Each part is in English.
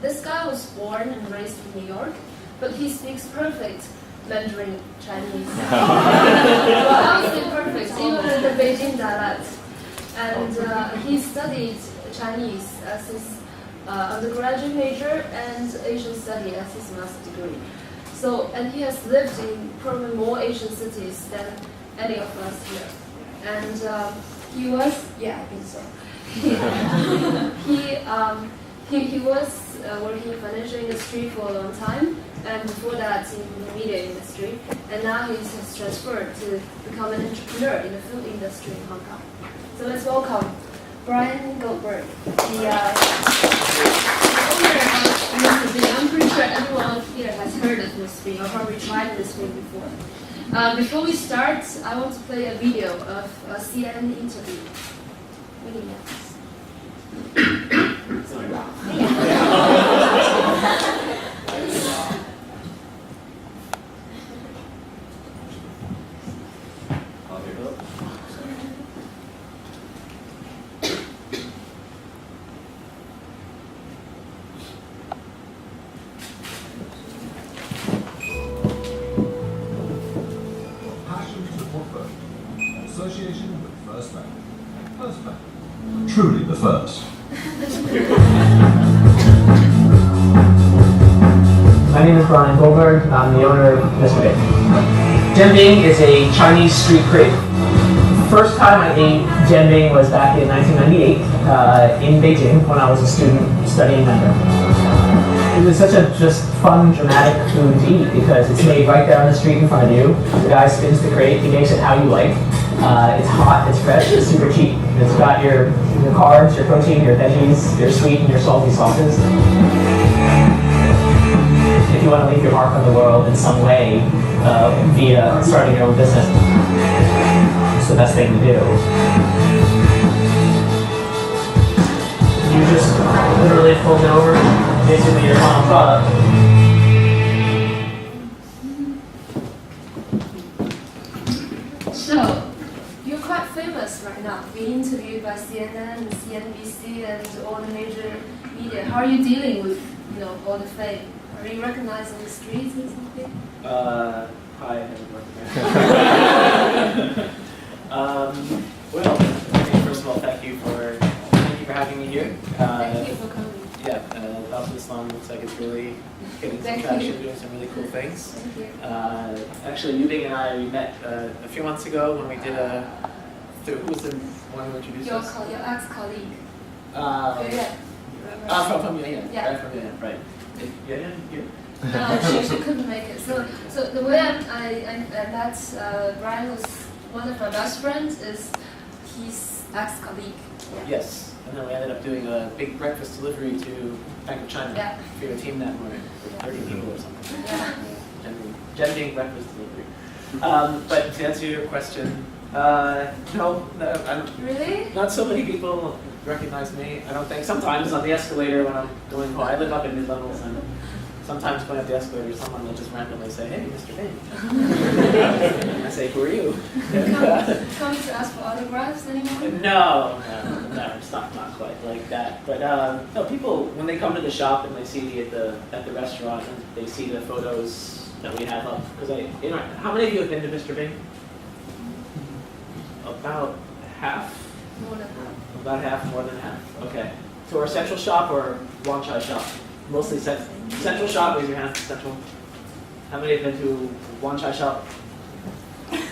This guy was born and raised in New York, but he speaks perfect Mandarin Chinese. Well, I would say perfect, even with the Beijing dialect. And he studied Chinese as his undergraduate major and Asian study as his master's degree. So, and he has lived in probably more Asian cities than any of us here. And he was, yeah, I think so. He was working in financial industry for a long time, and before that in the media industry, and now he has transferred to become an entrepreneur in the food industry in Hong Kong. So let's welcome Brian Goldberg, the owner of Mr. Bean. I'm pretty sure everyone here has heard of Mr. Bean or probably tried this Bean before. Before we start, I want to play a video of a CNN interview. Really nice. Association with First Bank. First Bank. Truly the first. My name is Brian Goldberg, and I'm the owner of Mr. Beijing. Jianbing is a Chinese street crepe. The first time I ate jianbing was back in 1998 in Beijing when I was a student studying Mandarin. It was such a just fun, dramatic food to eat because it's made right there on the street in front of you. The guy spins the crate, he makes it how you like. It's hot, it's fresh, it's super cheap. It's got your carbs, your protein, your veggies, your sweet and your salty sauces. If you want to leave your mark on the world in some way via starting your own business, it's the best thing to do. You just literally fold it over, basically your final product. So, you're quite famous right now, being interviewed by CNN and CNBC and all the major media. How are you dealing with, all the fame? Are you recognized on the streets or something? Hi, well, first of all, thank you for having me here. Thank you for coming. Yeah, the Salon looks like it's really getting some traction, doing some really cool things. Thank you. Actually, Yubing and I, we met a few months ago when we did who was the one who introduced us? Your ex-colleague. Yeah, right. Yeah. No, she couldn't make it. So the way I met Brian was one of my best friends is his ex-colleague. Yeah. Yes, and then we ended up doing a big breakfast delivery to Bank of China for your team that morning, with 30 people or something. Yeah. Jianbing breakfast delivery. But to answer your question, no, Really? not so many people recognize me. I don't think. Sometimes on the escalator when I'm going home, I live up in mid-levels, and sometimes going up the escalator, someone will just randomly say, "Hey, Mr. Beijing." And I say, "Who are you?" Coming to ask for autographs anymore? No, it's not quite like that. But no, people when they come to the shop and they see me at the restaurant and they see the photos that we have up, because how many of you have been to Mr. Beijing? About half. More than half. About half, more than half. Okay. To our central shop or Wan Chai shop? Mostly central shop. Raise your hand. Central. How many have been to Wan Chai shop?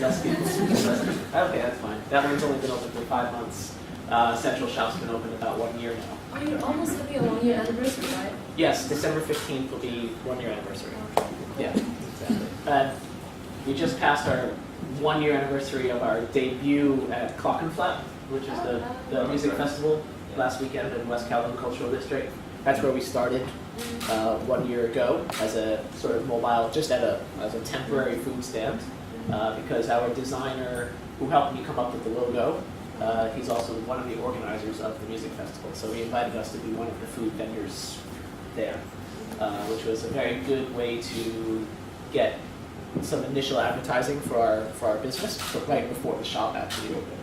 Less people. Okay, that's fine. That one's only been open for 5 months. Central shop's been open about 1 year now. Oh, you're almost having a 1 year anniversary, right? Yes, December 15th will be 1 year anniversary. Okay. Yeah, exactly. We just passed our 1 year anniversary of our debut at Clockenflap, which is the music festival last weekend in West Kowloon Cultural District. That's where we started 1 year ago as a sort of mobile, just as a temporary food stand, because our designer who helped me come up with the logo, he's also one of the organizers of the music festival. So he invited us to be one of the food vendors there, which was a very good way to get some initial advertising for our business, but right before the shop actually opened.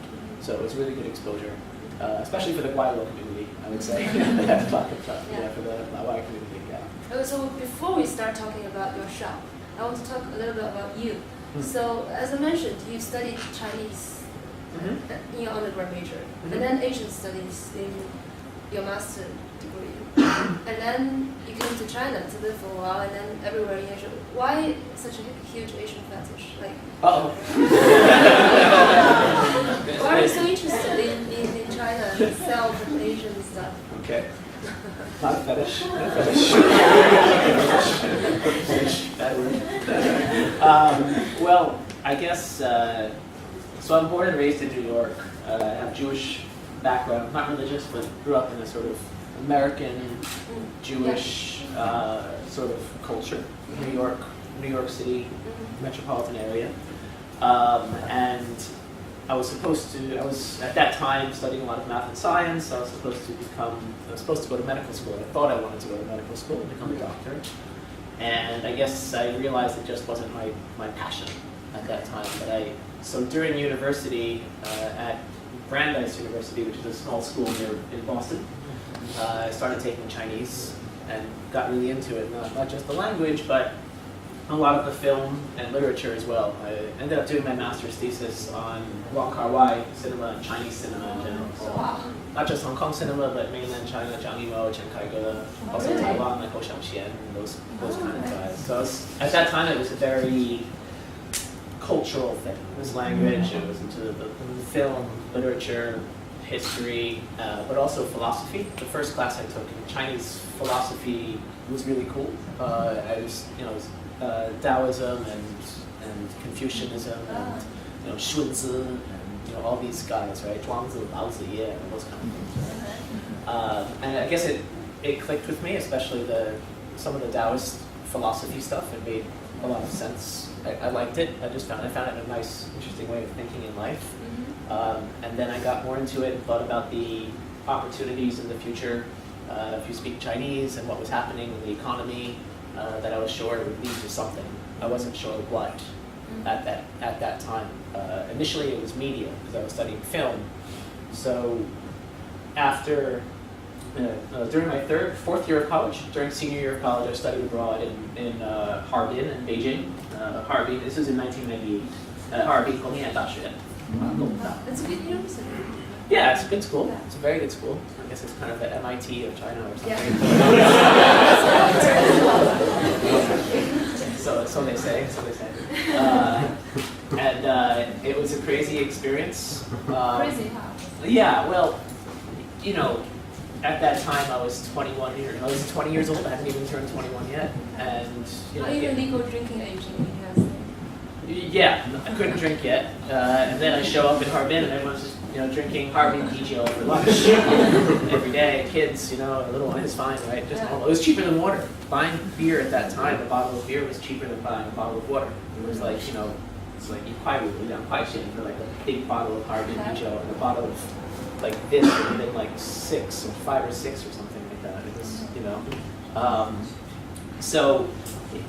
So it was really good exposure, especially for the Guaylo community. I would say. At Clockenflap, yeah, for the Hawaii community, yeah. So before we start talking about your shop, I want to talk a little bit about you. Mm-hmm. So as I mentioned, you studied Chinese in your undergrad major, and then Asian studies in your master degree. And then you came to China to live for a while, and then everywhere in Asia. Why such a huge Asian fetish? Like, why are you so interested in China itself and Asian stuff? Okay. Not a fetish. Not a fetish. Bad word. Well, I guess, so I'm born and raised in New York. I have Jewish background, not religious, but grew up in a sort of American Jewish sort of culture. New York City metropolitan area. And I was at that time studying a lot of math and science. I was supposed to go to medical school. I thought I wanted to go to medical school and become a doctor. And I guess I realized it just wasn't my passion at that time. So during university, at Brandeis University, which is a small school near in Boston, I started taking Chinese and got really into it, not just the language, but a lot of the film and literature as well. I ended up doing my master's thesis on Wong Kar-wai cinema and Chinese cinema in general. So not just Hong Kong cinema, but mainland China, Zhang Yimou, Chen Kaige, also Taiwan, like Hou Xiangxian, and those kind of guys. So at that time, it was a very cultural thing. It was language, it was into the film, literature, history, but also philosophy. The first class I took in Chinese philosophy was really cool. Taoism and Confucianism and Shunzi and all these guys, right? Zhuangzi, Laozi, and those kind of things. Right? And I guess it clicked with me, especially some of the Taoist philosophy stuff. It made a lot of sense. I liked it. I found it a nice, interesting way of thinking in life. And then I got more into it and thought about the opportunities in the future if you speak Chinese and what was happening in the economy. That I was sure it would lead to something. I wasn't sure what at that time. Initially, it was media because I was studying film. So during my fourth year of college, during senior year of college, I studied abroad in Harbin and Beijing. Harbin. This was in 1998. Harbin 工业大学. It's a good university. Yeah, it's a good school. It's a very good school. I guess it's kind of the MIT of China or something. So they say. And it was a crazy experience. Crazy how? Yeah, well, at that time I was 21 years. I was 20 years old. I hadn't even turned 21 yet, and not even legal drinking age in the US. Yeah, I couldn't drink yet, and then I show up in Harbin and everyone's just drinking Harbin Pijiu for lunch every day. Kids, a little one is fine, right? Just normal. It was cheaper than water. Buying beer at that time, a bottle of beer was cheaper than buying a bottle of water. It was like, it's like you quite for like a big bottle of Harbin Pijiu and a bottle of like this would have been like 5 or 6 or something like that. It was, so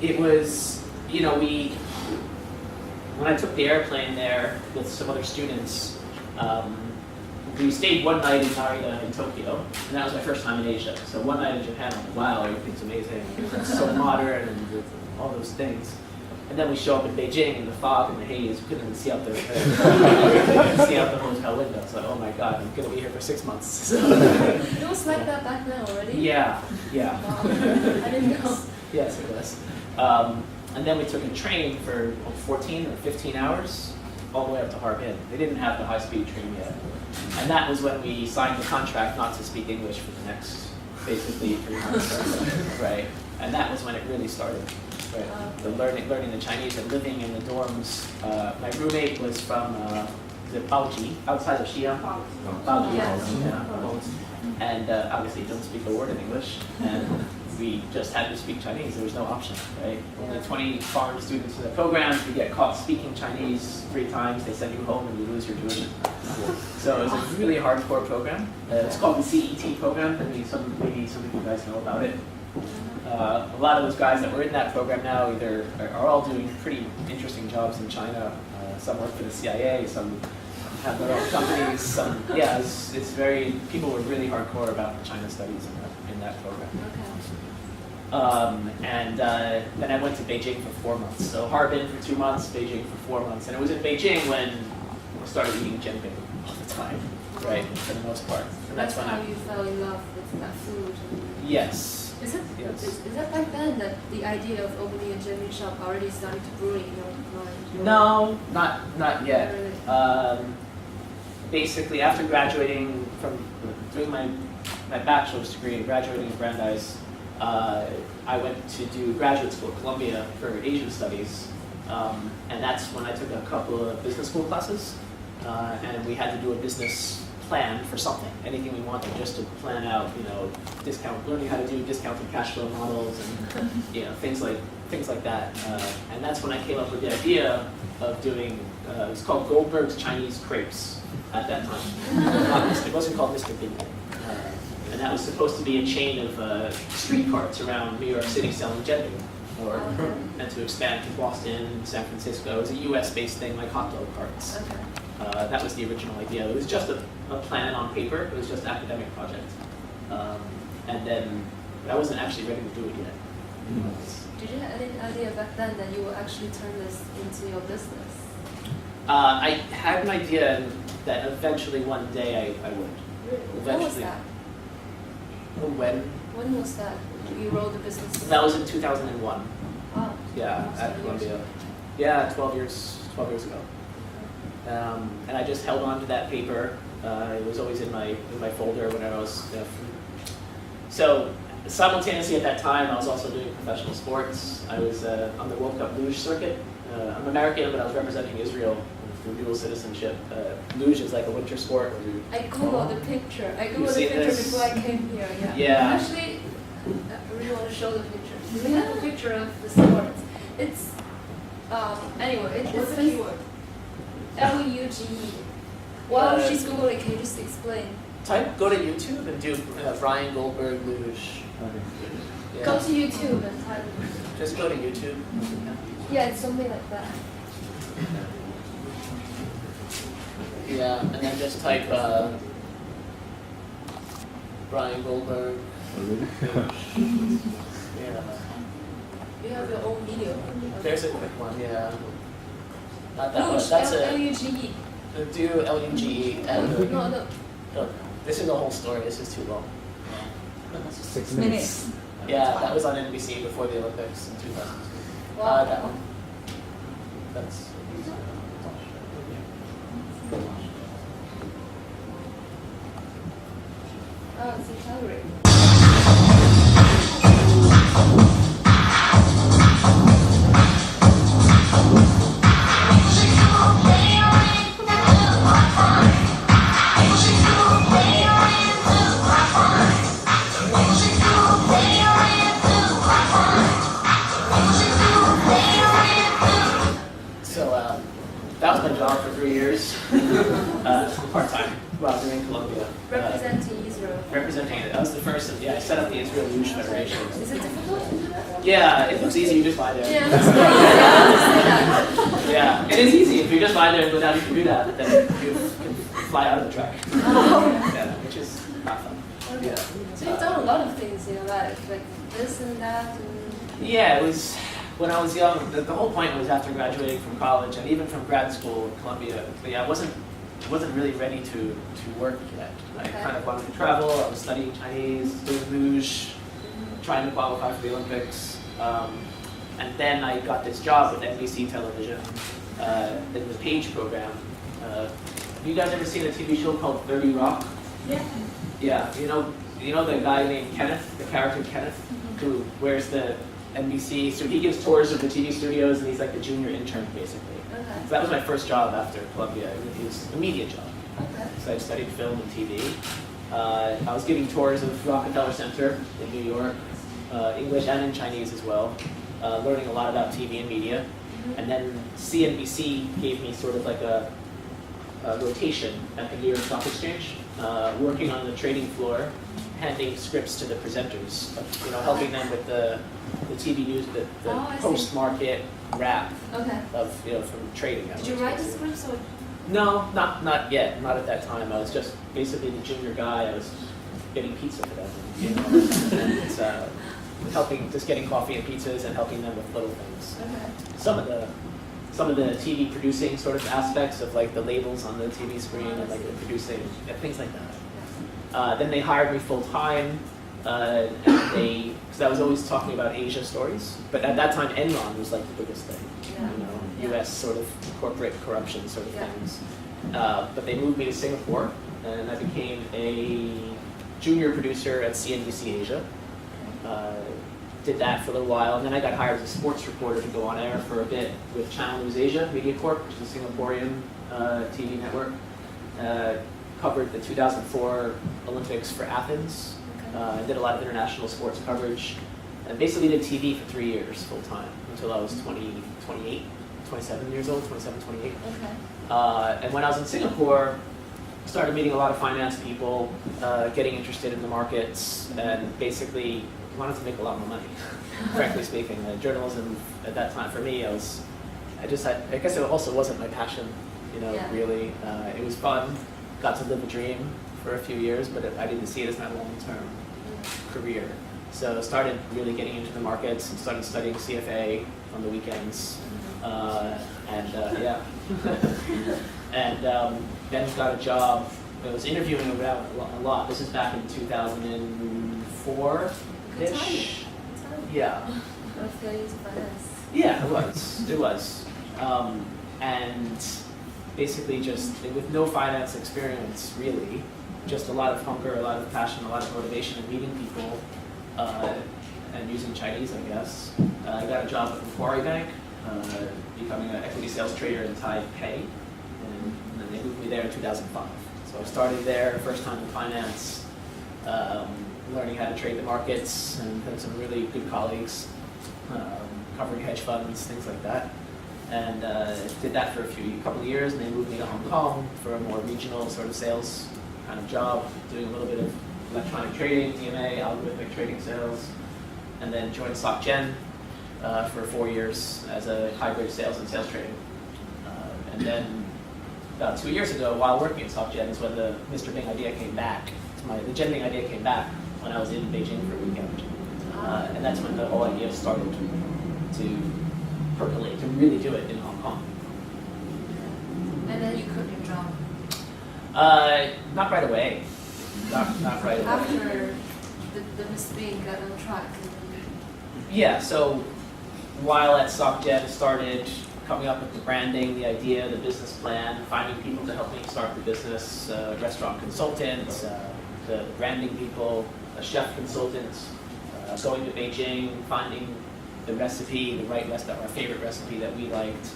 it was, when I took the airplane there with some other students, we stayed one night in Narita in Tokyo, and that was my first time in Asia. So one night in Japan, I'm like, wow, everything's amazing, it's so modern, and all those things. And then we show up in Beijing in the fog and the haze, we couldn't even see out the hotel window. So, oh my God, I'm going to be here for 6 months. It was like that back then already? Yeah. Wow. I didn't know. Yes, it was. And then we took a train for 14 or 15 hours all the way up to Harbin. They didn't have the high-speed train yet. And that was when we signed the contract not to speak English for the next, basically, 3 months. Right? And that was when it really started. Right? The learning the Chinese and living in the dorms. My roommate was from Baoji, outside of Xi'an. Baoji. Yes. Yeah. And obviously don't speak a word in English. And we just had to speak Chinese. There was no option, right? Only 20 foreign students in the program. If you get caught speaking Chinese 3 times, they send you home and you lose your tuition. So it was a really hardcore program. It's called the CET program. Maybe some of you guys know about it. A lot of those guys that were in that program now are all doing pretty interesting jobs in China. Some work for the CIA, some have their own companies. Yeah, it's very, people were really hardcore about China studies in that program. And then I went to Beijing for 4 months. So Harbin for 2 months, Beijing for 4 months. And it was in Beijing when I started eating jianbing all the time, right, for the most part. And That's when how you fell in love with that food. Yes. Is it? Yes. Is that back then that the idea of opening a jianbing shop already started to brew in your mind? No, not yet. Really? Basically, after graduating from doing my bachelor's degree and graduating in Brandeis, I went to do graduate school at Columbia for Asian studies, and that's when I took a couple of business school classes, and we had to do a business plan for something, anything we wanted, just to plan out, learning how to do discounted cash flow models and things like that. And that's when I came up with the idea of doing. It was called Goldberg's Chinese Crêpes at that time. It wasn't called Mr. Big. And that was supposed to be a chain of street carts around New York City selling jianbing, and to expand to Boston, San Francisco. It was a U.S.-based thing, like hot dog carts. Okay. That was the original idea. It was just a plan on paper. It was just an academic project. And then I wasn't actually ready to do it yet. Did you have any idea back then that you would actually turn this into your business? I had an idea that eventually one day I would. When was that? When? When was that? You wrote the business? That was in 2001. Oh. Yeah, at Columbia. Yeah, 12 years ago. And I just held on to that paper. It was always in my folder whenever I was. So simultaneously at that time, I was also doing professional sports. I was on the World Cup luge circuit. I'm American, but I was representing Israel through dual citizenship. Luge is like a winter sport. I googled the picture. This? Before I came here. Yeah. Yeah. Actually, I really want to show the picture. We have a picture of the sport. It's anyway. What's the keyword? LUGE. While she's googling, can you just explain? Go to YouTube and do Brian Goldberg luge. Yeah. Go to YouTube and type. Just go to YouTube. Yeah, it's something like that. Yeah, and then just type Brian Goldberg. Yeah. You have your own video. There's a quick one, yeah. Not that one. Luge, That's LUGE. Do LUGE and No. this is the whole story. This is too long. 6 minutes. Yeah, that was on NBC before the Olympics in 2002. Wow. That one. That's. Oh, it's Italian. So that was my job for 3 years, part-time, while I was in Columbia. Representing Israel. Representing it. That was the first. I set up the Israel Luge Federation. Is it difficult to do that? Yeah, it looks easy. You just lie there. Yeah, that's great. Yeah, Yeah, it is easy. If you just lie there and go down, you can do that. Then you can fly out of the track. Yeah, which is not fun. Okay. Yeah. So you've done a lot of things in your life, like this and that. And... Yeah, it was when I was young. The whole point was after graduating from college and even from grad school at Columbia. But yeah, I wasn't really ready to work yet. I kind of wanted to travel. I was studying Chinese, doing luge, trying to qualify for the Olympics. And then I got this job with NBC Television in the Page program. Have you guys ever seen a TV show called 30 Rock? Yeah. Yeah, you know the guy named Kenneth, the character Kenneth, who wears the NBC, so he gives tours of the TV studios and he's like the junior intern basically. Okay. So that was my first job after Columbia. It was a media job. Okay. So I studied film and TV. I was giving tours of Rockefeller Center in New York, English and in Chinese as well, learning a lot about TV and media. And then CNBC gave me sort of like a rotation at the New York Stock Exchange, working on the trading floor, handing scripts to the presenters, helping them with the TV news, the Oh, I see. post-market wrap Okay. of from trading. Did you write the scripts or? No, not yet. Not at that time. I was just basically the junior guy. I was getting pizza for them, you know, and helping, just getting coffee and pizzas and helping them with little things. Okay. Some of the TV producing sort of aspects of like the labels on the TV screen and like the producing, things like that. Then they hired me full time. Because I was always talking about Asia stories, but at that time Enron was like the biggest thing, you know, U.S. sort of corporate corruption sort of things. But they moved me to Singapore, and I became a junior producer at CNBC Asia. Did that for a little while, and then I got hired as a sports reporter to go on air for a bit with Channel News Asia Media Corp, which is a Singaporean TV network. Covered the 2004 Olympics for Athens. I did a lot of international sports coverage, and basically did TV for 3 years full time until I was 27 years old, 27, 28. Okay. And when I was in Singapore, I started meeting a lot of finance people, getting interested in the markets, and basically wanted to make a lot more money, frankly speaking. Journalism at that time for me, I guess it also wasn't my passion, you know, really. It was fun, got to live a dream for a few years, but I didn't see it as my long-term career. So I started really getting into the markets and started studying CFA on the weekends. And then got a job. I was interviewing around a lot. This is back in 2004-ish. Yeah. Yeah, it was. And basically just with no finance experience, really, just a lot of hunger, a lot of passion, a lot of motivation in meeting people, and using Chinese, I guess. I got a job at Macquarie Bank, becoming an equity sales trader in Taipei, and then they moved me there in 2005. So I started there, first time in finance, learning how to trade the markets, and had some really good colleagues, covering hedge funds, things like that. And did that for a couple of years, and they moved me to Hong Kong for a more regional sort of sales kind of job, doing a little bit of electronic trading, EMA, algorithmic trading sales, and then joined SocGen for 4 years as a hybrid sales and sales trading. And then about 2 years ago, while working at SocGen, is when the Mr. Bing idea came back. The Gen Bing idea came back when I was in Beijing for a weekend. And that's when the whole idea started to percolate, to really do it in Hong Kong. And then you quit your job. Not right away. Not right away. After the mistake got on track. Yeah, so while at SocGen, started coming up with the branding, the idea, the business plan, finding people to help me start the business, restaurant consultants, the branding people, a chef consultant, going to Beijing, finding the recipe, the right recipe, our favorite recipe that we liked,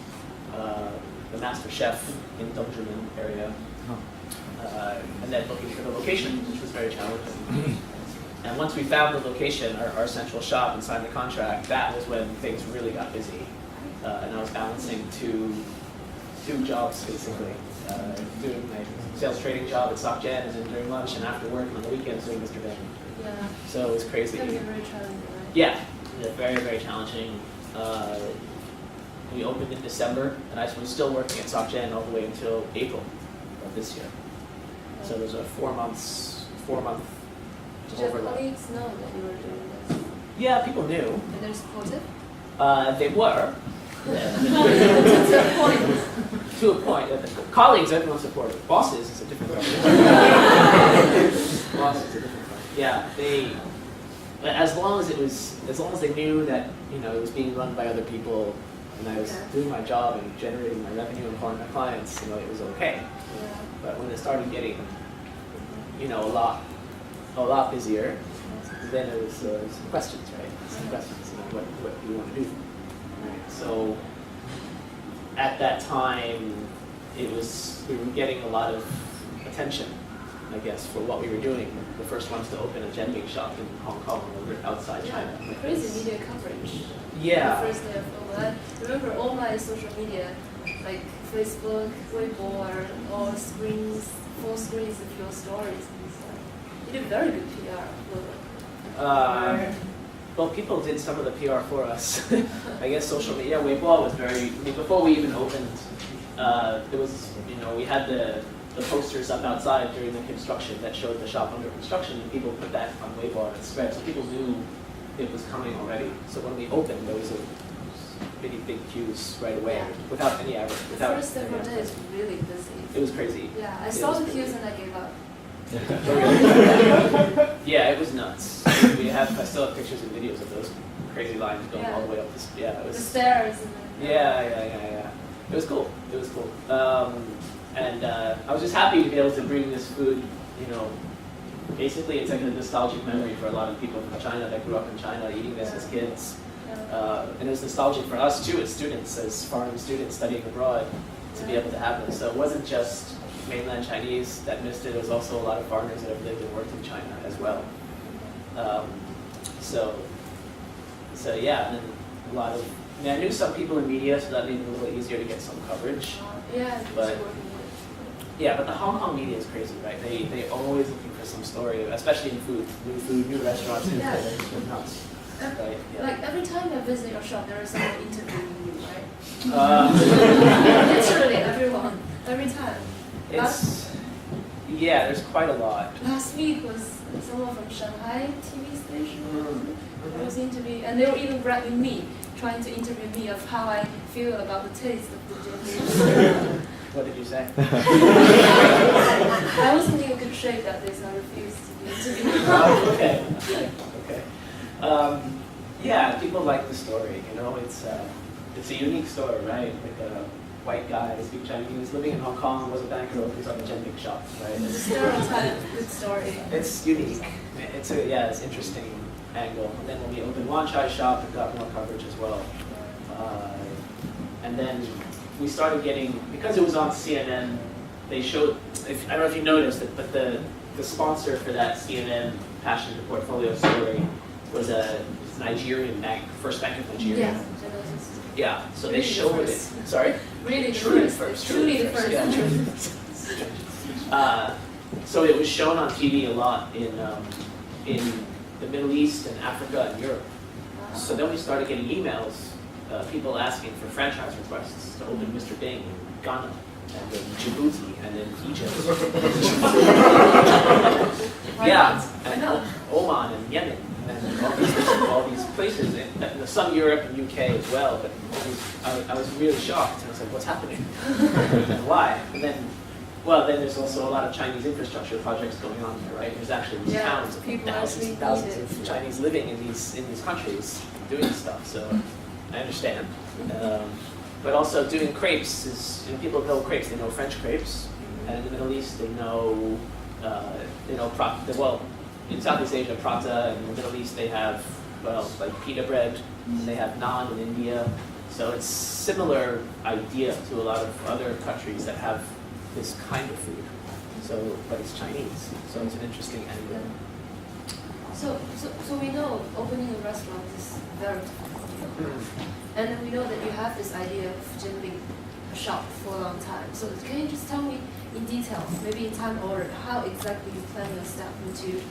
the master chef in Dongzhimen area, and then looking for the location, which was very challenging. And once we found the location, our central shop, and signed the contract, that was when things really got busy. And I was balancing two jobs, basically. Doing my sales trading job at SocGen, and then during lunch and after work and on the weekends doing Mr. Bing. Yeah. So it was crazy. It's gonna be very challenging, right? Yeah, very, very challenging. We opened in December, and I was still working at SocGen all the way until April of this year. So there was a 4 months Did your overlap. colleagues know that you were doing this? Yeah, people knew. And they're supportive? They were. To a point. To a point. Colleagues, everyone's supportive. Bosses is a different question. Bosses is a different question. Yeah, as long as they knew that, you know, it was being run by other people, and I was doing my job and generating my revenue and calling my clients, you know, it was okay. Yeah. But when it started getting, you know, a lot busier, then it was some questions, right? Some questions, you know, what do you want to do? Right. So at that time, we were getting a lot of attention, I guess, for what we were doing. The first ones to open a Gen Bing shop in Hong Kong or outside China. Crazy media coverage. Yeah. The first day of open. I remember all my social media, like Facebook, Weibo, are all screens, full screens of your stories and stuff. You did very good PR. Well, people did some of the PR for us. I guess social media, Weibo was very, I mean, before we even opened, there was, we had the posters up outside during the construction that showed the shop under construction, and people put that on Weibo and it spread, so people knew it was coming already. So when we opened, there was a really big queues right away, Yeah. without any advert. The Without first several any days really busy. It was crazy. Yeah, I It saw was the queues crazy. and I gave up. Yeah, it was nuts. I still have pictures and videos of those crazy lines going all the way up this. Yeah, it The was. stairs and then, Yeah. It was cool. It was cool. And I was just happy to be able to bring this food. Basically, it's like a nostalgic memory for a lot of people from China that grew up in China eating this as kids. And it was nostalgic for us too, as students, as foreign students studying abroad, to be able to have this. So it wasn't just mainland Chinese that missed it. It was also a lot of foreigners that have lived and worked in China as well. So yeah, and then a lot of. I mean, I knew some people in media, so that made it a little easier to get some coverage. yeah, it's But- working with. Yeah, but the Hong Kong media is crazy, right? They always looking for some story, especially in food, new restaurants, new Yeah. things. They're nuts. Right? Yeah. Like every time I visit your shop, there is someone interviewing you, right? Uh, Literally everyone, every time. there's quite a lot. Last week was someone from Shanghai TV station. Mm-hmm. I was interviewing, and they were even grabbing me, trying to interview me of how I feel about the taste of the jelly. What did you say? I wasn't in good shape that day, so I refused to be interviewed. Oh, okay. Yeah, people like the story. It's a unique story, right? Like a white guy, speak Chinese, living in Hong Kong, was a banker, opens up a Genbig shop, right? It's a stereotype, good story. It's unique. It's interesting angle. And then when we opened Wan Chai shop, it got more coverage as well. And then we started getting, because it was on CNN, they showed, I don't know if you noticed it, but the sponsor for that CNN Passion to Portfolio story was a Nigerian bank, first bank of Nigeria. Yeah. Yeah, so they Really the showed it. first. Sorry? Really the Truly first. first. Truly the first. Yeah, truly the first. So it was shown on TV a lot in the Middle East and Africa and Europe. So then we started getting emails, people asking for franchise requests to open Mr. Bing in Ghana, and in Djibouti, and in Egypt. Yeah, and Oman and Yemen, and all these places, and some Europe and UK as well. But I was really shocked. I was like, what's happening? And why? And then there's also a lot of Chinese infrastructure projects going on there, right? There's actually these towns of people thousands of Chinese living in these countries doing stuff. So I understand. But also doing crepes is, people know crepes. They know French crepes, and in the Middle East they know in Southeast Asia prata, and in the Middle East they have like pita bread, and they have naan in India. So it's similar idea to a lot of other countries that have this kind of food. So, but it's Chinese, so it's an interesting angle. So we know opening a restaurant is very difficult. And then we know that you have this idea of Genbig shop for a long time. So can you just tell me in detail, maybe in time order, how exactly you plan your step into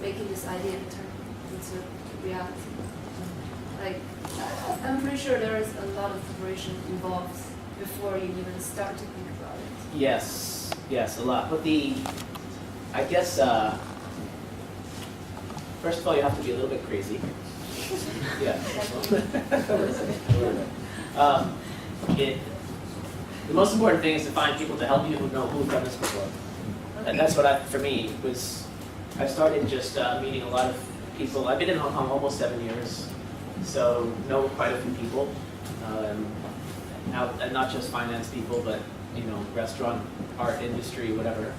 making this idea turn into reality? Like, I'm pretty sure there is a lot of preparation involved before you even start to think about it. Yes, a lot. But I guess, first of all, you have to be a little bit crazy. Yeah. The most important thing is to find people to help you who've done this before. And that's what I started just meeting a lot of people. I've been in Hong Kong almost 7 years, so know quite a few people. And not just finance people, but restaurant, art industry, whatever.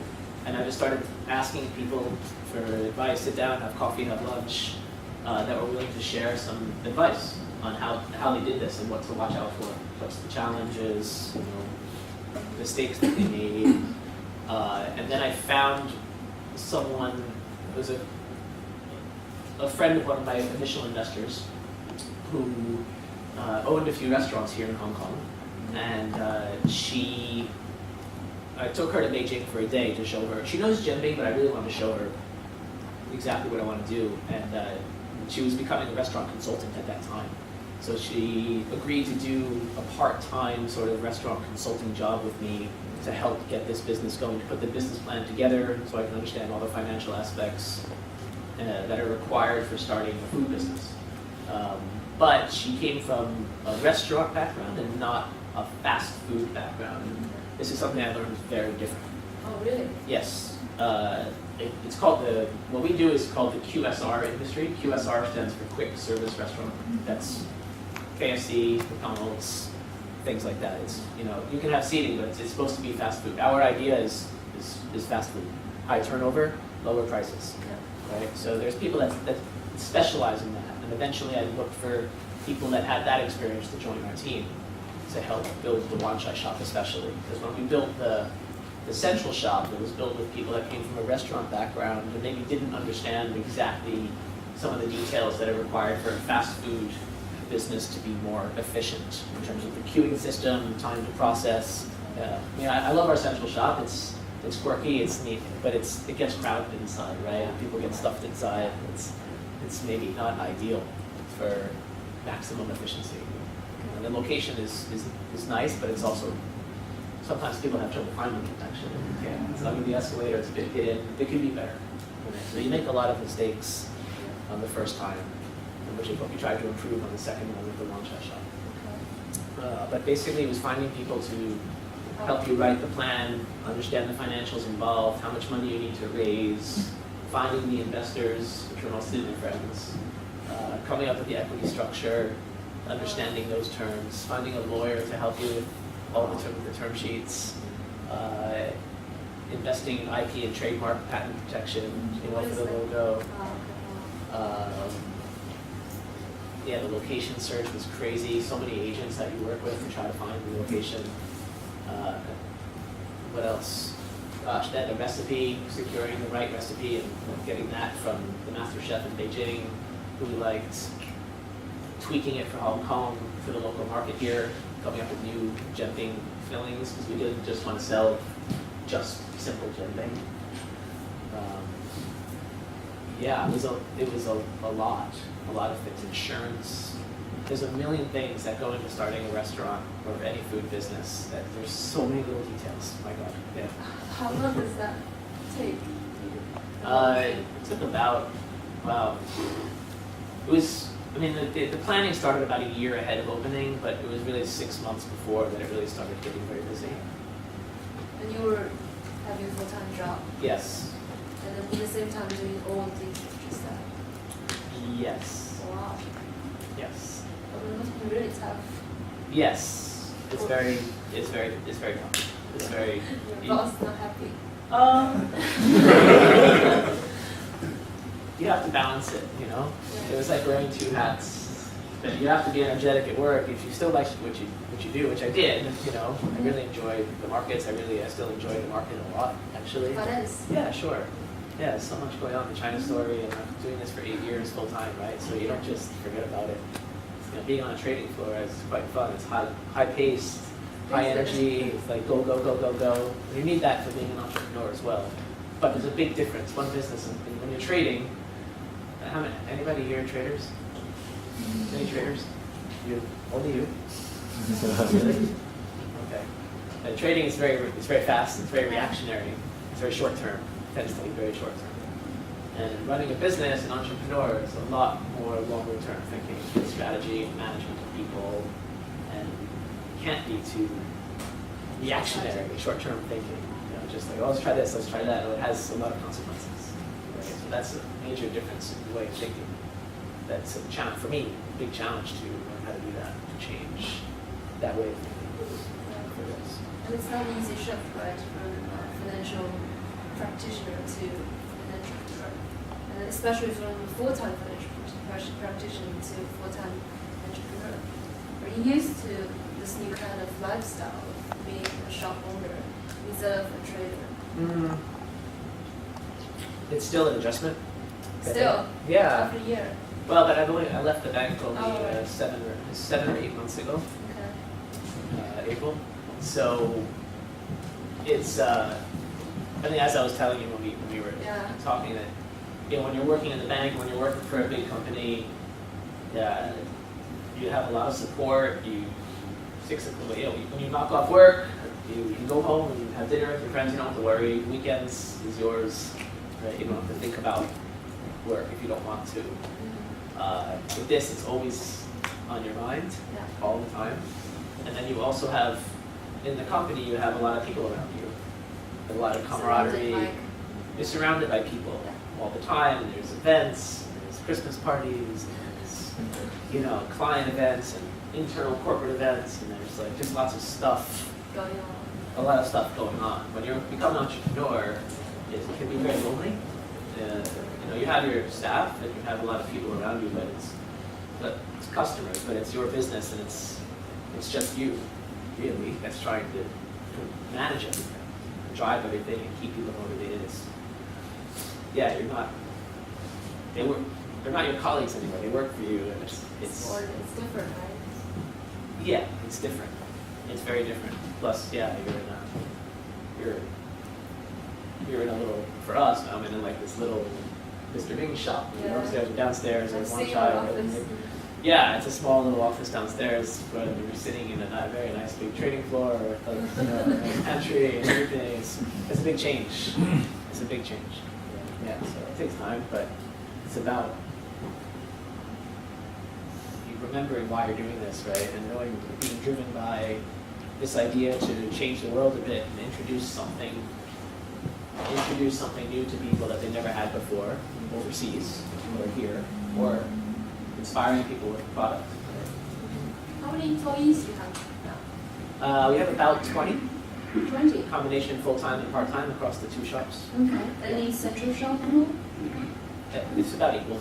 And I just started asking people for advice, sit down, have coffee, have lunch, that were willing to share some advice on how they did this and what to watch out for, what's the challenges, mistakes that they made. And then I found someone who was a friend of one of my initial investors who owned a few restaurants here in Hong Kong. And I took her to Beijing for a day to show her. She knows Genbig, but I really wanted to show her exactly what I want to do. And she was becoming a restaurant consultant at that time. So she agreed to do a part-time sort of restaurant consulting job with me to help get this business going, to put the business plan together so I can understand all the financial aspects that are required for starting a food business. But she came from a restaurant background and not a fast food background. This is something I learned very different. Oh, really? Yes. It's called what we do is called the QSR industry. QSR stands for quick service restaurant. That's KFC, McDonald's, things like that. It's, you can have seating, but it's supposed to be fast food. Our idea is fast food. High turnover, lower prices. Yeah. Right? So there's people that specialize in that. And eventually I looked for people that had that experience to join our team to help build the Wan Chai shop especially. Because when we built the central shop, it was built with people that came from a restaurant background and maybe didn't understand exactly some of the details that are required for a fast food business to be more efficient in terms of the queuing system, time to process. I love our central shop. It's quirky, it's neat, but it gets crowded inside, right? People get stuffed inside. It's maybe not ideal for maximum efficiency. And the location is nice, but it's also sometimes people have trouble finding it. Actually, it's not going to be escalator. It's a bit hidden. It could be better. So you make a lot of mistakes on the first time, which is what we tried to improve on the second one with the Wan Chai shop. But basically, it was finding people to help you write the plan, understand the financials involved, how much money you need to raise, finding the investors, which are mostly my friends, coming up with the equity structure, understanding those terms, finding a lawyer to help you with all the term sheets, investing in IP and trademark patent protection, for the logo. The location search was crazy. So many agents that you work with to try to find the location. What else? Gosh, then the recipe, securing the right recipe and getting that from the master chef in Beijing, who we liked, tweaking it for Hong Kong, for the local market here, coming up with new genping fillings, because we didn't just want to sell just simple genping. It was a lot of things. Insurance. There's a million things that go into starting a restaurant or any food business. That there's so many little details. My God. Yeah. How long does that take? It took about, it was, the planning started about a year ahead of opening, but it was really 6 months before that it really started getting very busy. And you were having a full-time job? Yes. And then at the same time doing all the things you just said? Yes. Wow. Yes. But it must be really tough. Yes. It's very tough. It's very. Your boss not happy? You have to balance it, Yeah. It was like wearing two hats. But you have to be energetic at work if you still like what you do, which I did. I really enjoyed the markets. I still enjoy the market a lot, actually. Finance? Yeah, sure. Yeah, there's so much going on in the China story, and I'm doing this for 8 years full time, right? So you don't just forget about it. Being on a trading floor is quite fun. It's high paced, high energy. It's like go, go, go, go, go. You need that for being an entrepreneur as well. But there's a big difference. One business, and when you're trading, anybody here traders? Any traders? You? Only you? Really? Okay. Trading is very fast. It's very reactionary. It's very short term. It tends to be very short term. And running a business, an entrepreneur, is a lot more longer term thinking, strategy, management of people, and can't be too reactionary, short term thinking. Just like, let's try this, let's try that. It has a lot of consequences. Right? So that's a major difference in the way of thinking. That's a challenge for me, a big challenge to learn how to do that, to change that way of thinking for this. And it's not an easy shift, right, from financial practitioner to an entrepreneur. And especially from a full-time financial practitioner to full-time entrepreneur. Are you used to this new kind of lifestyle of being a shop owner instead of a trader? It's still an adjustment. Still? Yeah. After a year? Well, but I left the bank only right. 7 or 8 months ago. Okay. April. So it's as I was telling you when we were talking, that when you're working in the bank, when you're working for a big company, you have a lot of support. When you knock off work, you can go home and have dinner with your friends. You don't have to worry. Weekends is yours. Right? You don't have to think about work if you don't want to. With this, it's always on your mind all the time. And then you also have, in the company, you have a lot of people around you. A lot of camaraderie. You're surrounded by people all the time. There's events, there's Christmas parties, there's client events and internal corporate events, and there's like just lots of stuff going on. A lot of stuff going on. When you become an entrepreneur, it can be very lonely. You have your staff and you have a lot of people around you, but it's customers, but it's your business, and it's just you, really, that's trying to manage everything, drive everything, and keep people motivated. They're not your colleagues anymore. They work for you, and it's different, right? Yeah, it's different. It's very different. Plus, you're in a little, for us, I'm in like this little Mr. Ming's shop. Upstairs and downstairs, there's one child. Yeah, it's a small little office downstairs, but we're sitting in a very nice big trading floor with a pantry and everything. It's a big change. It's a big change. Yeah, so it takes time, but it's about you remembering why you're doing this, right? And being driven by this idea to change the world a bit and introduce something new to people that they never had before, overseas or here, or inspiring people with the product. How many employees do you have now? We have about 20. 20. Combination full-time and part-time across the two shops. Okay. Any central shop rule? It's about equal.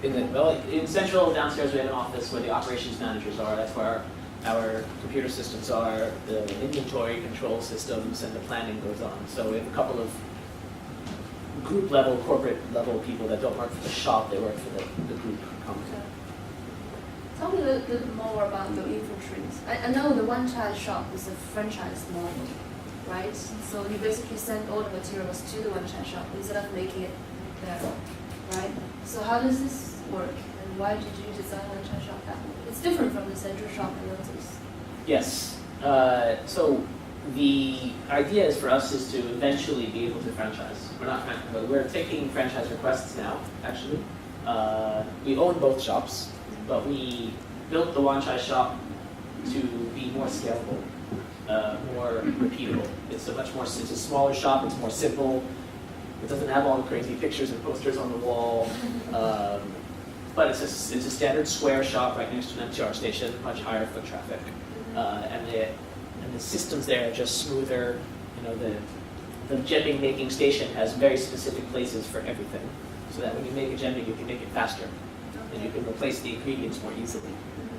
In central downstairs we have an office where the operations managers are. That's where our computer systems are, the inventory control systems, and the planning goes on. So we have a couple of group level, corporate level people that don't work for the shop, they work for the group company. Okay. Tell me a little bit more about the inventories. I know the one-child shop is a franchise model, right? So you basically send all the materials to the one-child shop instead of making it there, right? So how does this work, and why did you design one-child shop that way? It's different from the central shop, I noticed. Yes. So the idea is for us is to eventually be able to franchise. We're taking franchise requests now, actually. We own both shops, but we built the Wanchai shop to be more scalable, more repeatable. It's a smaller shop, it's more simple. It doesn't have all the crazy pictures and posters on the wall. But it's a standard square shop right next to an MTR station, much higher foot traffic. And the systems there are just smoother. The jembing making station has very specific places for everything, so that when you make a jembing, you can make it faster, and you can replace the ingredients more easily.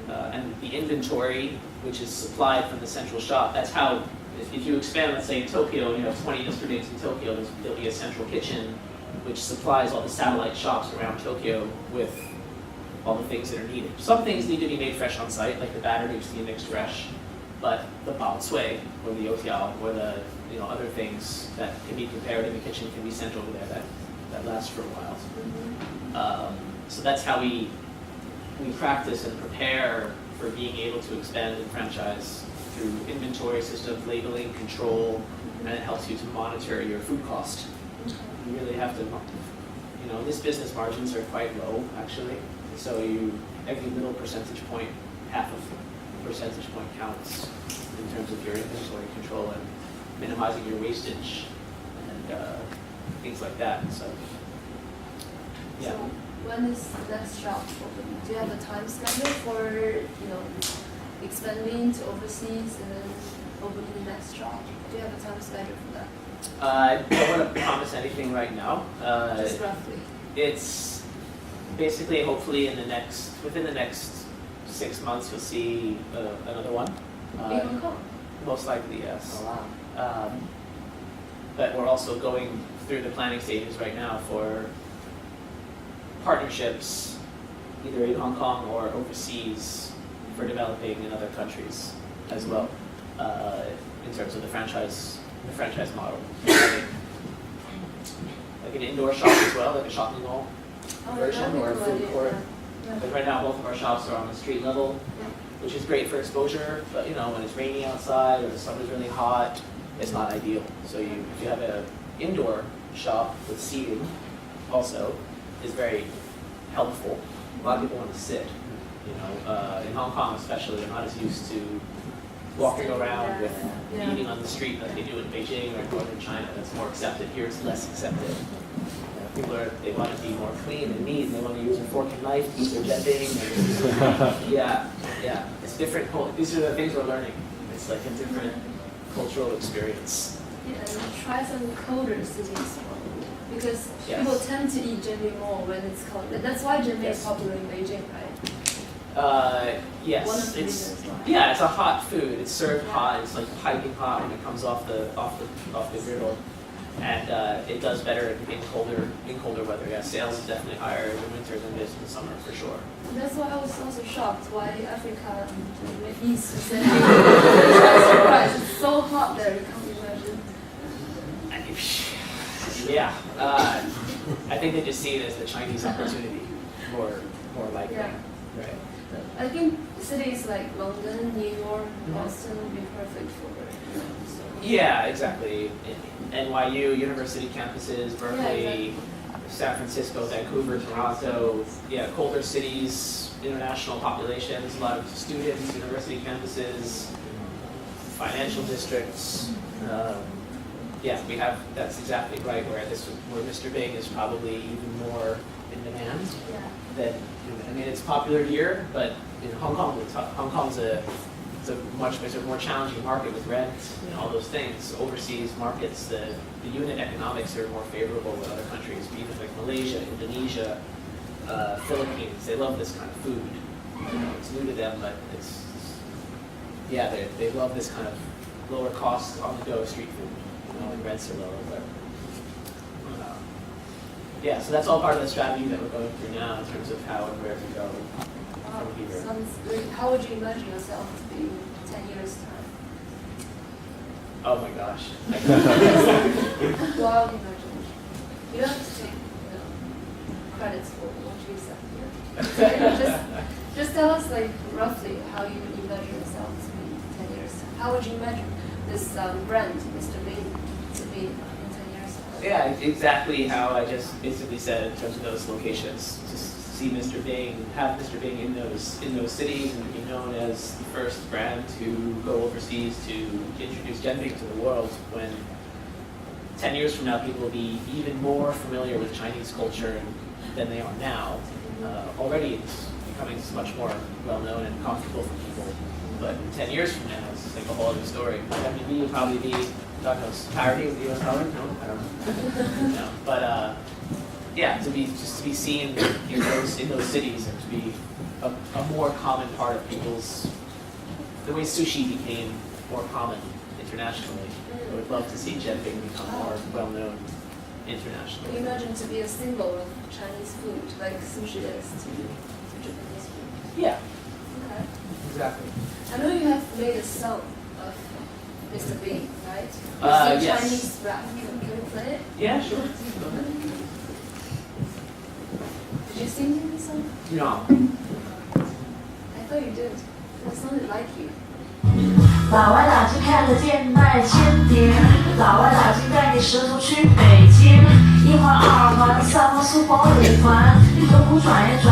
And the inventory, which is supplied from the central shop, that's how, if you expand, let's say in Tokyo, you have 20 districts in Tokyo, there'll be a central kitchen, which supplies all the satellite shops around Tokyo with all the things that are needed. Some things need to be made fresh on site, like the batter needs to be mixed fresh, but the bao cui, or the youtiao, or the other things that can be prepared in the kitchen can be sent over there that last for a while. So that's how we practice and prepare for being able to expand and franchise through inventory systems, labeling, control, and it helps you to monitor your food cost. You really have to, in this business margins are quite low, actually. So every little percentage point, half of a percentage point counts in terms of your inventory control and minimizing your wastage and things like that. So, yeah. So when is the next shop opening? Do you have a time schedule for expanding to overseas and then opening the next shop? Do you have a time schedule for that? I don't want to promise anything right now. Just roughly. It's basically, hopefully, within the next 6 months, you'll see another one. In Hong Kong? Most likely, yes. Oh, wow. But we're also going through the planning stages right now for partnerships, either in Hong Kong or overseas, for developing in other countries as well, in terms of the franchise model. like an indoor shop as well, like a shopping mall Oh, version that'd be or a a good food idea, court. yeah. But right now, both of our shops are on the street level, Yeah. which is great for exposure. But when it's rainy outside or the summer's really hot, it's not ideal. So if you have an indoor shop with seating, also is very helpful. A lot of people want to sit. In Hong Kong especially, they're not as used to walking around with eating on the street like they do in Beijing or in northern China. That's more accepted. Here it's less accepted. People they want to be more clean and neat. They want to use a fork and knife to use their jetting. Yeah. It's different. These are the things we're learning. It's like a different cultural experience. Yeah, and try some colder cities because Yes. people tend to eat jianbing more when it's cold. That's why jianbing Yes. is popular in Beijing, right? Yes. One of the It's reasons why. yeah. It's a hot food. It's served hot. It's like piping hot when it comes off the griddle, and it does better in colder weather. Yeah, sales is definitely higher in the winter than it is in the summer for sure. And that's why I was also shocked why Africa and the Middle East is surprised. It's so hot there, you can't imagine. Yeah, I think they just see it as the Chinese opportunity, more likely. Yeah. Right. I think cities like London, New York, Boston would be perfect for it. So. Yeah, exactly. NYU, university campuses, Berkeley, San Francisco, Vancouver, Toronto. Yeah, colder cities, international populations, a lot of students, university campuses, financial districts. Yeah, we have. That's exactly right. Where Mr. Bing is probably even more in demand Yeah. than. I mean, it's popular here, but in Hong Kong, Hong Kong's a much more challenging market with rent and all those things. Overseas markets, the unit economics are more favorable than other countries. Even like Malaysia, Indonesia, Philippines, they love this kind of food. It's new to them, but they love this kind of lower cost on the go street food. And rents are lower, but yeah. So that's all part of the strategy that we're going through now in terms of how and where to go Wow. from here. Sounds great. How would you imagine yourself to be in 10 years' time? Oh my gosh. Wild imagination. You don't have to take credits for what you said here. just tell us like roughly how you would imagine yourself to be in 10 years' time. How would you imagine this brand, Mr. Bing, to be in 10 years' time? Yeah, exactly how I just basically said in terms of those locations. Just see Mr. Bing, have Mr. Bing in those cities, and be known as the first brand to go overseas to introduce jianbing to the world. When 10 years from now, people will be even more familiar with Chinese culture than they are now. Already, it's becoming much more well known and comfortable for people. But 10 years from now, it's like a whole other story. WB will probably be, God knows, parody with the US dollar? No, I don't know. No. But yeah, to be seen in those cities and to be a more common part of people's, the way sushi became more common internationally. I would love to see jianbing become more well known internationally. Can you imagine to be a symbol of Chinese food, like sushi is to Japanese food? Yeah, Okay. exactly. I know you have made a song of Mr. Bing, right? It's a Yes. Chinese rap. Can you play it? Yeah, sure. Go ahead. Did you sing the song? No. I thought you did. It sounded like you. 老外老金开了店卖煎饼，老外老金带你舌头去北京，一环二环三环四环五环，你东湖转一转，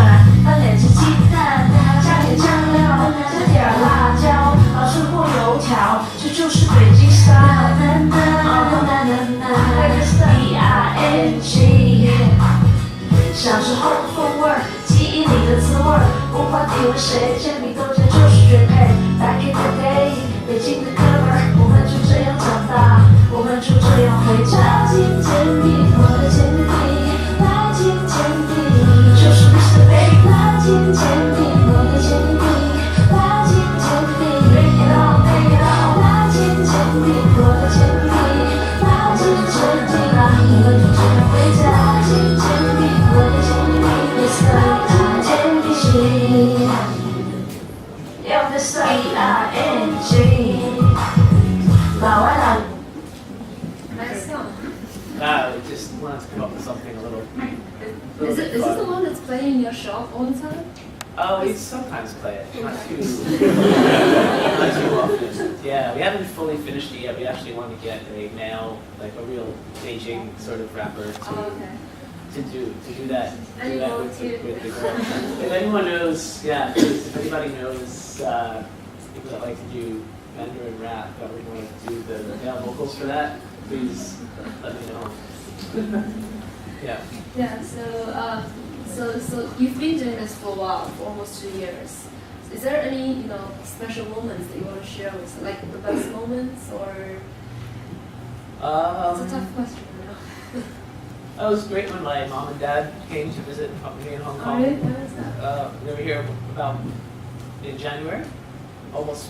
翻两只鸡蛋，加点酱料，加点辣椒，吃过油条，这就是北京 style。B-I-N-G， 小时候的风味儿，记忆里的滋味儿，不管你问谁，煎饼豆浆就是绝配。Back in the day， 北京的哥们儿，我们就这样长大，我们就这样回家。金煎饼，我的煎饼，来金煎饼，就是 Mr. Big。来金煎饼，我的煎饼，来金煎饼 ，Bring it on， Bring it on。来金煎饼，我的煎饼，来金煎饼啊，我们就这样回家。金煎饼，我的煎饼 ，Mr. 金煎饼。Yo, Mr. B-I-N-G， 老外老。Nice song. We just wanted to come up with something shop all the time? We sometimes play it, not too often. Yeah, we haven't fully finished it yet. We actually want to get a nail, like a real Beijing sort of wrapper to do that with the girl. If anyone knows, if anybody knows people that like to do Mandarin rap, that we want to do the male vocals for that, please let me know. Yeah. Yeah. So you've been doing this for a while, for almost 2 years. Is there any special moments that you want to share with, like the best moments, or? It's a tough question. It was great when my mom and dad came to visit me in Hong Kong. Really? When was that? We were here about in January,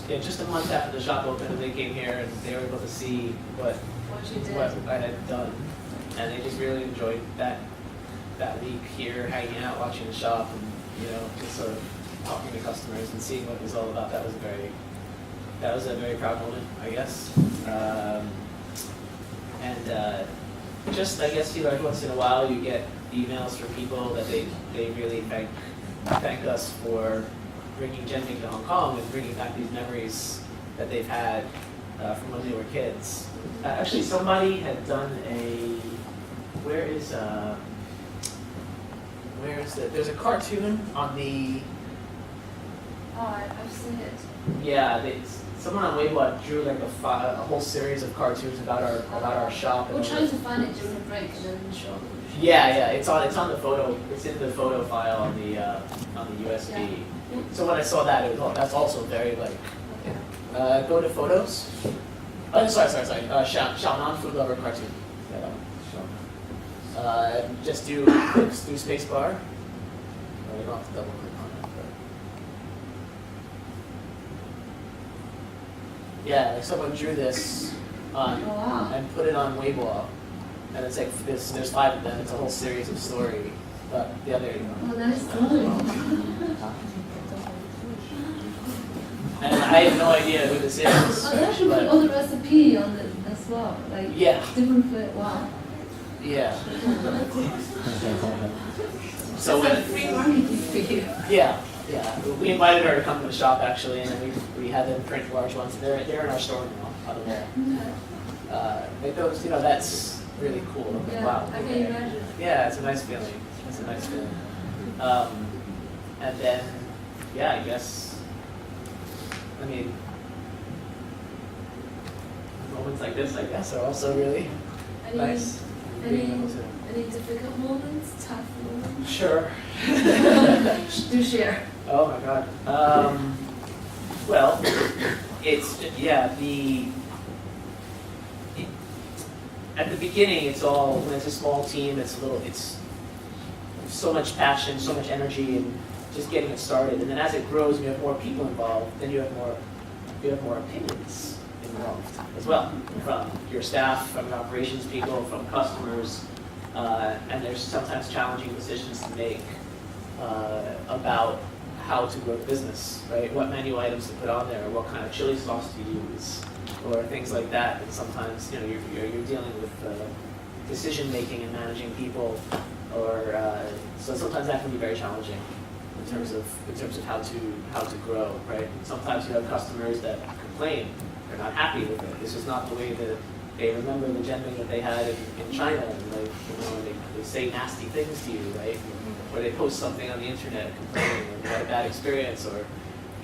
just a month after the shop opened, and they came here and they were able to see what you did. I had done, and they just really enjoyed that week here, hanging out, watching the shop, and just sort of talking to customers and seeing what it was all about. That was a very proud moment, I guess. Just I guess every once in a while you get emails from people that they really thank us for bringing Genbing to Hong Kong and bringing back these memories that they've had from when they were kids. Actually, somebody had done there's a cartoon on the. Oh, I've seen it. Yeah, someone on Weibo drew like a whole series of cartoons about our shop. We're trying to find it during the break and then show them. Yeah, it's on the photo. It's in the photo file on the USB. Yeah. So when I saw that, that's also very like. Go to photos. Oh, sorry. Xiaonan food lover cartoon. Just do space bar. You don't have to double click on it. But yeah, like someone drew this and put it on Weibo, and it's like this. There's 5 of them. It's a whole series of story. But yeah, there you go. Oh, that's cool. And I have no idea who this is. Oh, they actually put all the recipe on it as well. Like different food. Wow. Yeah. So It's like free marketing for you. Yeah. We invited her to come to the shop actually, and then we had them print large ones. They're in our store now, on the wall. Those, that's really cool. Like, Yeah, wow. I can imagine. Yeah, it's a nice feeling. And then, I guess. I mean, moments like this, I guess, are also really nice. Any difficult moments, tough moments? Sure. Do share. Oh my God. Well, it's at the beginning, it's all when it's a small team. It's so much passion, so much energy, and just getting it started. And then as it grows, and you have more people involved, then you have more opinions involved as well, from your staff, from your operations people, from customers, and there's sometimes challenging decisions to make about how to grow the business, right? What menu items to put on there, what kind of chili sauce to use, or things like that. And sometimes you're dealing with decision making and managing people, or so sometimes that can be very challenging in terms of how to grow, right? Sometimes you have customers that complain, they're not happy with it. This is not the way that they remember the genbing that they had in China, and they say nasty things to you, right? Or they post something on the internet complaining that they had a bad experience, or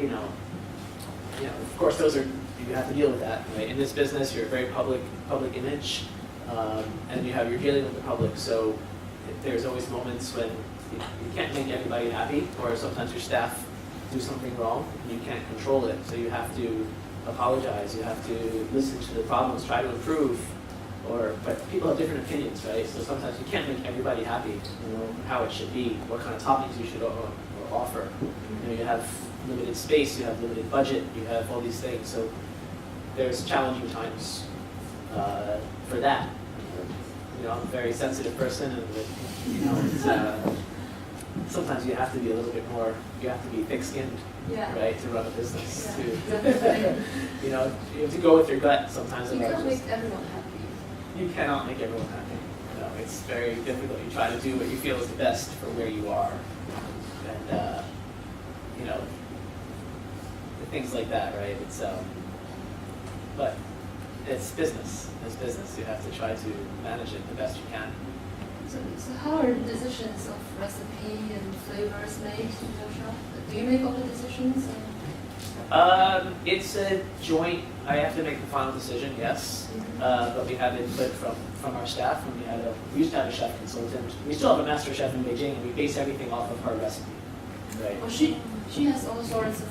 of course you have to deal with that, right? In this business, you're a very public image, and you're dealing with the public, so there's always moments when you can't make everybody happy, or sometimes your staff do something wrong and you can't control it, so you have to apologize, you have to listen to the problems, try to improve, but people have different opinions, right? So sometimes you can't make everybody happy, how it should be, what kind of toppings you should offer. You have limited space, you have limited budget, you have all these things, so there's challenging times for that. I'm a very sensitive person, and sometimes you have to be a little bit more, you have to be thick-skinned, right, to run a business. You have to go with your gut sometimes. You can't make everyone happy. You cannot make everyone happy. It's very difficult. You try to do what you feel is the best for where you are. and you know, things like that, right? But it's business. It's business. You have to try to manage it the best you can. So how are decisions of recipe and flavors made in your shop? Do you make all the decisions? It's a joint. I have to make the final decision, yes. But we have input from our staff. And we used to have a chef consultant. We still have a master chef in Beijing, and we base everything off of her recipe. Right. Well, she has all sorts of,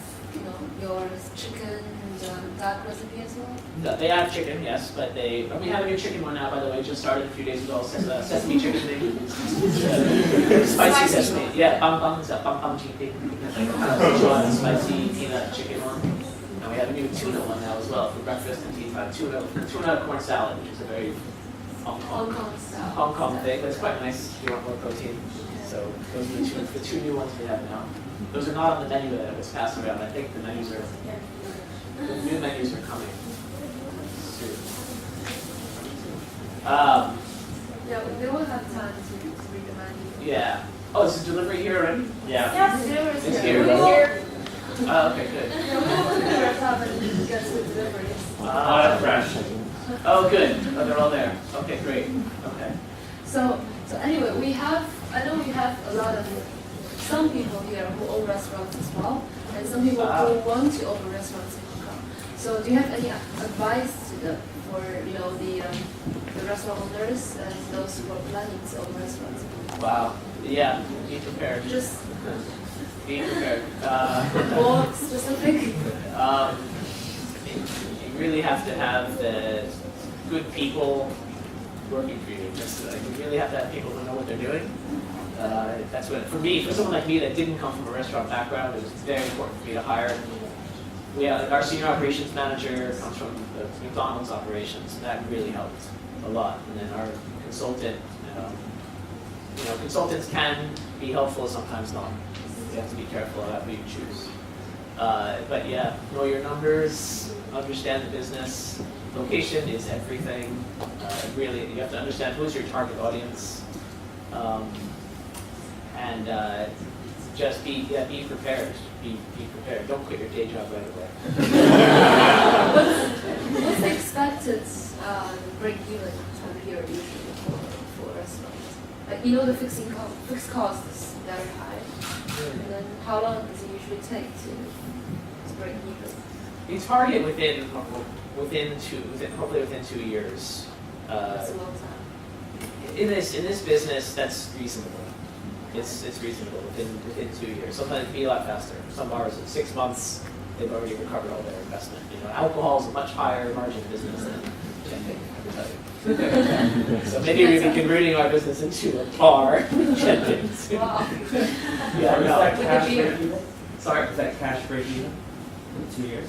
your chicken and duck recipe as well. They have chicken, yes, but we have a new chicken one now, by the way. Just started a few days ago. Sesame chicken thing. Spicy sesame. Yeah, bum chicken. Spicy peanut chicken one. And we have a new tuna one now as well for breakfast and tea time. Tuna corn salad, which is a very Hong Kong thing, but it's quite nice if you want more protein. So those are the two new ones we have now. Those are not on the menu that was passed around. I think the new menus are coming soon. Yeah, but they will have time to read the menu. Yeah. Oh, is the delivery here already? Yeah. Yes, delivery It's here. here. Oh, okay, good. Yeah, we will look at our top and get to the deliveries. That's fresh. Oh, good. Oh, they're all there. Okay, great. Okay. So anyway, I know we have a lot of some people here who own restaurants as well, and some people who want to open restaurants in Hong Kong. So do you have any advice for the restaurant owners and those who are planning to open restaurants? Wow. Yeah. Be prepared. Just be prepared. more specific. You really have to have the good people working for you. You really have to have people who know what they're doing. That's what, for someone like me that didn't come from a restaurant background, it was very important for me to hire. Our senior operations manager comes from the McDonald's operations, and that really helped a lot. And then our consultant, consultants can be helpful, sometimes not. You have to be careful about who you choose. But yeah, know your numbers, understand the business. Location is everything. Really, you have to understand who's your target audience. And just be prepared. Be prepared. Don't quit your day job right away. What's the expected break-even time period usually for restaurants? Like, the fixed cost is very high. And then how long does it usually take to break even? You target hopefully within 2 years. That's a long time. In this business, that's reasonable. It's reasonable within 2 years. Sometimes it can be a lot faster. Some bars in 6 months, they've already recovered all their investment. Alcohol is a much higher margin business than champagne, I can tell you. So maybe we've been converting our business into a bar. Champagne. Wow. Yeah, Is that cash Beer. break even? Sorry. Is that cash break even in 2 years?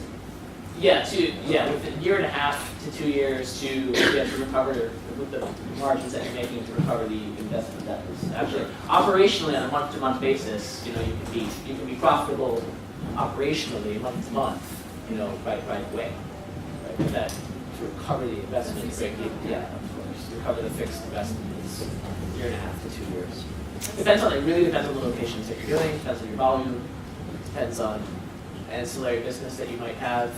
Within a year and a half to 2 years to recover with the margins that you're making to recover the investment that was actually operationally on a month-to-month basis. You can be profitable operationally month to month. Right away. Right, but that to recover the investment, break even. Yeah, of course. To recover the fixed investment is a year and a half to 2 years. It really depends on the locations that you're doing. Depends on your volume. Depends on ancillary business that you might have.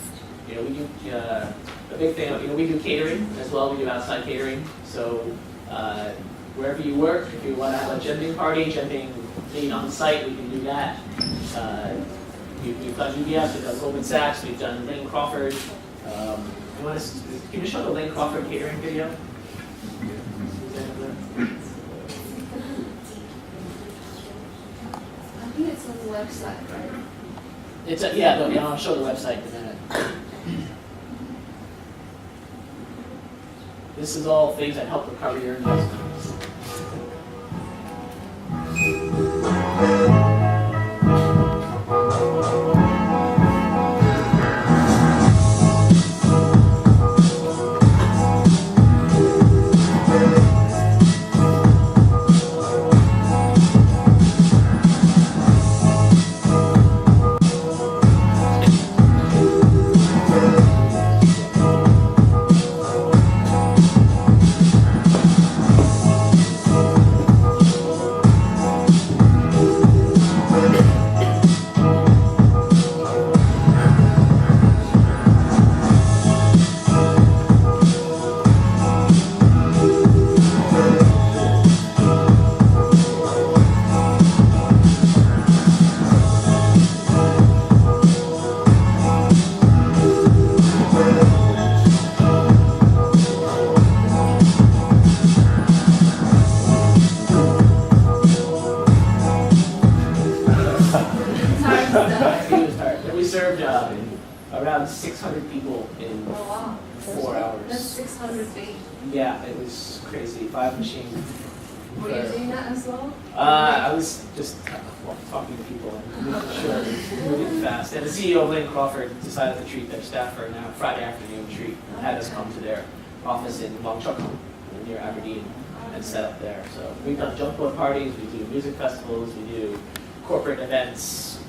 We do a big thing. We do catering as well. We do outside catering. So wherever you work, if you want to have a genting party, genting meeting on site, we can do that. We've done UBS, we've done Goldman Sachs, we've done Lane Crawford. Can you show the Lane Crawford catering video? I think it's on the website, right? I'll show the website in a minute. This is all things that help recover your investments. we served around 600 people in Oh wow. 4 hours. That's 600 big. Yeah, it was crazy. 5 machines. Were you doing that as well? I was just talking to people and making sure moving fast. And the CEO of Lane Crawford decided to treat their staff for a Friday afternoon treat and had us come to their office in Longchuckle near Aberdeen and set up there. So we've done jump boat parties, we do music festivals, we do corporate events.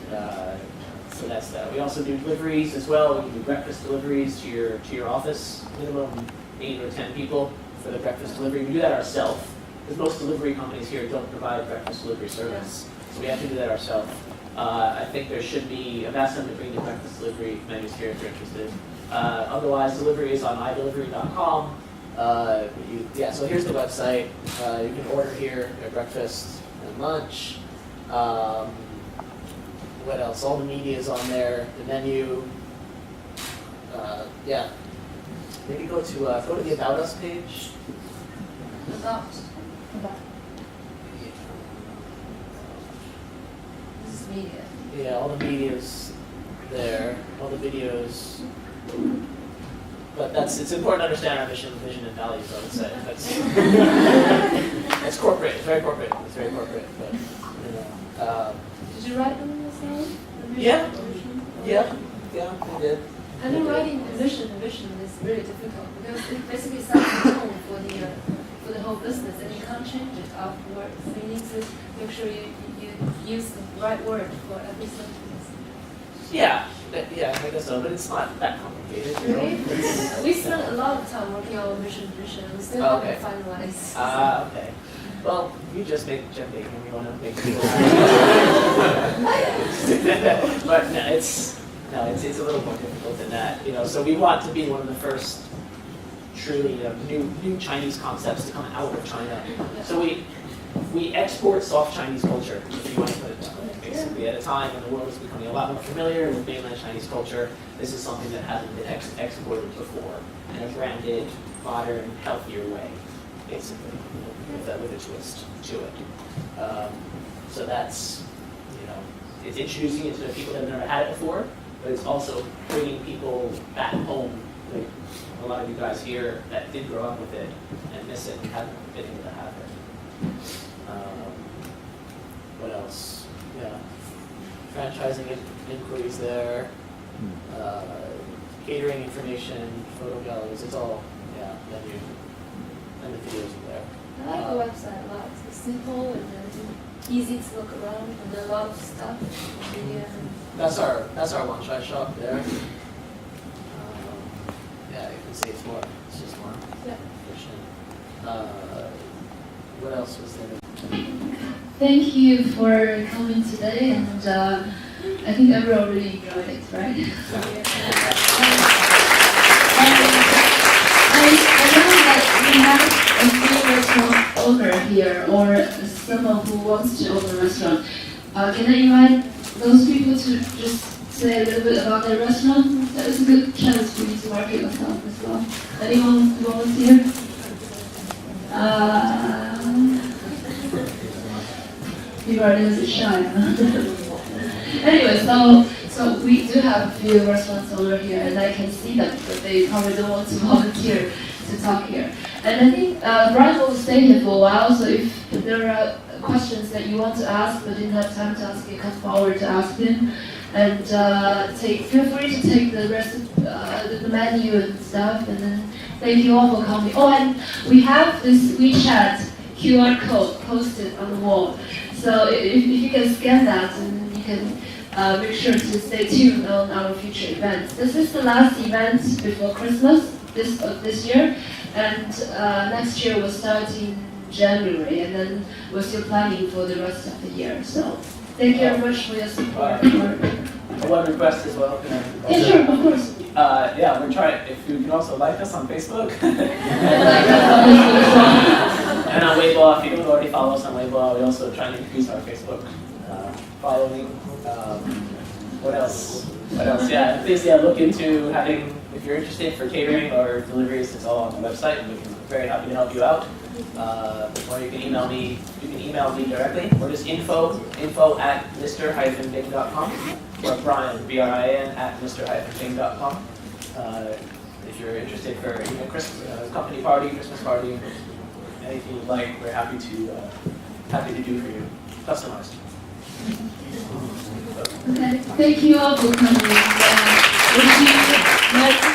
So that's that. We also do deliveries as well. We can do breakfast deliveries to your office, minimum 8 or 10 people for the breakfast delivery. We do that ourselves, because most delivery companies here don't provide breakfast delivery service. So we have to do that ourselves. I think there should be, I've asked them to bring the breakfast delivery menus here if you're interested. Otherwise, delivery is on idelivery.com. So here's the website. You can order here your breakfast and lunch. What else? All the media is on there. The menu. Maybe go to the About Us page. About. This is media. Yeah, all the media's there. All the videos. But it's important to understand our mission, vision, and values. I would say it's corporate. It's very corporate. It's very corporate. But Did you write them yourself? Yeah, we did. I think writing the vision is really difficult because it basically sets the tone for the whole business, and you can't change it afterwards. So you need to make sure you use the right word for every sentence. Yeah, I guess so. But it's not that complicated. You know? Really? We spent a lot of time working on vision. We still haven't finalized. Okay. Well, you just make gem bacon. You want to make it. But no, it's a little more difficult than that. So we want to be one of the first truly new Chinese concepts to come out of China. So we export soft Chinese culture, if you want to put it that way. Basically, at a time when the world is becoming a lot more familiar with mainland Chinese culture, this is something that hasn't been exported before in a branded, modern, healthier way, basically, with a twist to it. So that's, it's introducing it to people that have never had it before, but it's also bringing people back home, like a lot of you guys here that did grow up with it and miss it and haven't been able to have it. What else? Yeah, franchising inquiries there, catering information, photo galleries, it's all, menu, and the videos are there. I like the website a lot. It's simple and easy to look around, and a lot of stuff. Media. That's our lunch shop there. You can see it's just more efficient. What else was there? Thank you for coming today, and I think everyone really enjoyed it, right? I know that we have a few restaurant owner here, or someone who wants to open a restaurant. Can I invite those people to just say a little bit about their restaurant? That is a good chance for you to market yourself as well. Anyone volunteer? People are a little bit shy. Anyway, so we do have a few restaurants over here, and I can see them, but they probably don't want to volunteer to talk here. And I think Brian will stay here for a while, so if there are questions that you want to ask but didn't have time to ask, you come forward to ask him. And feel free to take the rest of the menu and stuff, and then thank you all for coming. Oh, and we have this WeChat QR code posted on the wall. So if you can scan that, and you can make sure to stay tuned on our future events. This is the last event before Christmas this year, and next year we'll start in January, and then we're still planning for the rest of the year. So thank you very much for your support. One request as well. Yeah, sure, of course. We're trying. If you can also like us on Facebook. And on Weibo, if you don't already follow us on Weibo, we're also trying to increase our Facebook following. What else? What else? Yeah, please look into having, if you're interested for catering or deliveries, it's all on the website, and we're very happy to help you out. Or you can email me directly, or just info at mr-bing.com, or Brian, B-R-I-N, at mr-bing.com. If you're interested for even Christmas, company party, Christmas party, anything you'd like, we're happy to do for you, customized. Okay, thank you all for coming. Wish you